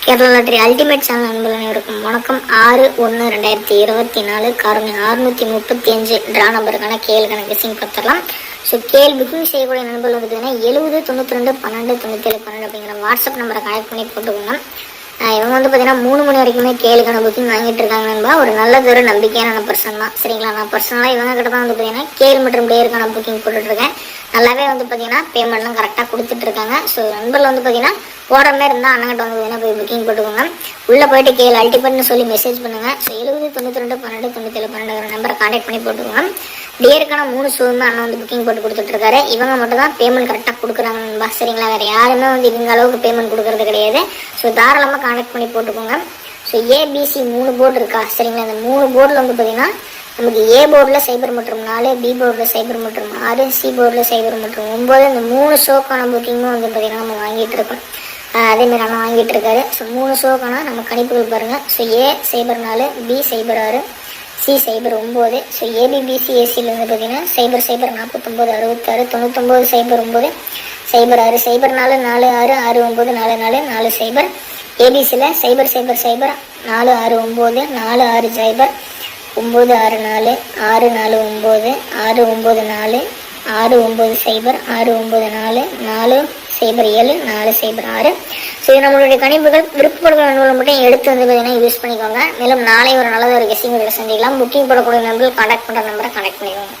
Kerala lottery ultimate channel நண்பர்கள் இருக்கும் வணக்கம். 6/1/2024 காரணி 635 டிரா நம்பருக்கான கேள் கணக்கு சிங் பார்த்துடலாம். ஸோ கேள் புக்கிங் செய்யக்கூடிய நண்பர்கள் வந்து பார்த்தீங்கன்னா 70 92 12 97 12 அப்படிங்கிற வாட்ஸ்அப் நம்பரை கனெக்ட் பண்ணி போட்டுக்கோங்க. இவங்க வந்து பார்த்தீங்கன்னா 3 மணி வரைக்குமே கேளுக்கான புக்கிங் வாங்கிட்டு இருக்காங்க நண்பா. ஒரு நல்லதொரு நம்பிக்கையான பர்சன் தான், சரிங்களா. நான் பர்சனலாக இவங்க கிட்ட தான் வந்து பார்த்தீங்கன்னா கேள் மற்றும் பிளேயருக்கான புக்கிங் போட்டுட்ருக்கேன். நல்லாவே வந்து பார்த்தீங்கன்னா பேமெண்ட்லாம் கரெக்டாக கொடுத்துட்டு இருக்காங்க. ஸோ நண்பர்கள் வந்து பார்த்தீங்கன்னா போடுற மாதிரி இருந்தால் அண்ணங்கிட்ட வந்து பார்த்தீங்கன்னா போய் புக்கிங் போட்டுக்கோங்க. உள்ளே போயிட்டு கேள் அல்டிமேட்னு சொல்லி மெசேஜ் பண்ணுங்கள். ஸோ 70 92 12 97 12 நம்பரை கான்டாக்ட் பண்ணி போட்டுக்கோங்க. பிளேயருக்கான 3 ஷோவுமே அண்ணன் வந்து புக்கிங் போட்டு கொடுத்துட்ருக்காரு. இவங்க மட்டும் தான் பேமெண்ட் கரெக்டாக கொடுக்குறாங்க நண்பா, சரிங்களா. வேறு யாருமே வந்து இவங்க அளவுக்கு பேமெண்ட் கொடுக்குறது கிடையாது. ஸோ தாராளமாக கான்டாக்ட் பண்ணி போட்டுக்கோங்க. ஸோ ஏபிசி 3 போர்டு இருக்கா, சரிங்களா. இந்த 3 போர்டில் வந்து பார்த்தீங்கன்னா நமக்கு ஏ போர்டில் சைபர் மற்றும் 4, பி போர்டில் சைபர் மற்றும் 6, சி போர்டில் சைபர் மற்றும் 9 இந்த 3 ஷோக்கான புக்கிங்கும் வந்து பார்த்தீங்கன்னா நம்ம வாங்கிட்டு இருக்கோம். அதேமாதிரி அண்ணன் வாங்கிட்டு இருக்காரு. ஸோ 3 ஷோக்கான நம்ம கணிப்புகள் பாருங்கள். ஸோ ஏ சைபர் 4, பி சைபர் 6, சி சைபர் 9. ஸோ ஏபிபிசி ஏசியில் வந்து பார்த்தீங்கன்னா சைபர் 49 66 99 சைபர் 9 சைபர் 6 சைபர் 4 4 6 6 9 4 4 4 சைபர். ஏபிசியில் சைபர் 4 6 9 4 6 சைபர் 9 6 4 6 4 9 6 9 4 6 9 சைபர் 6 9 4 4 சைபர் 7 4 சைபர் 6. ஸோ இது நம்மளுடைய கணிப்புகள். விருப்பப்படுகிற நண்பர்கள் மட்டும் எடுத்து வந்து பார்த்தீங்கன்னா யூஸ் பண்ணிக்கோங்க. மேலும் நாளை ஒரு நல்லது ஒரு கெஸ்டிங் சந்திக்கலாம். புக்கிங் போடக்கூடிய நண்பர்கள் கான்டாக்ட் பண்ணுற நம்பரை கான்டாக்ட் பண்ணிக்கோங்க.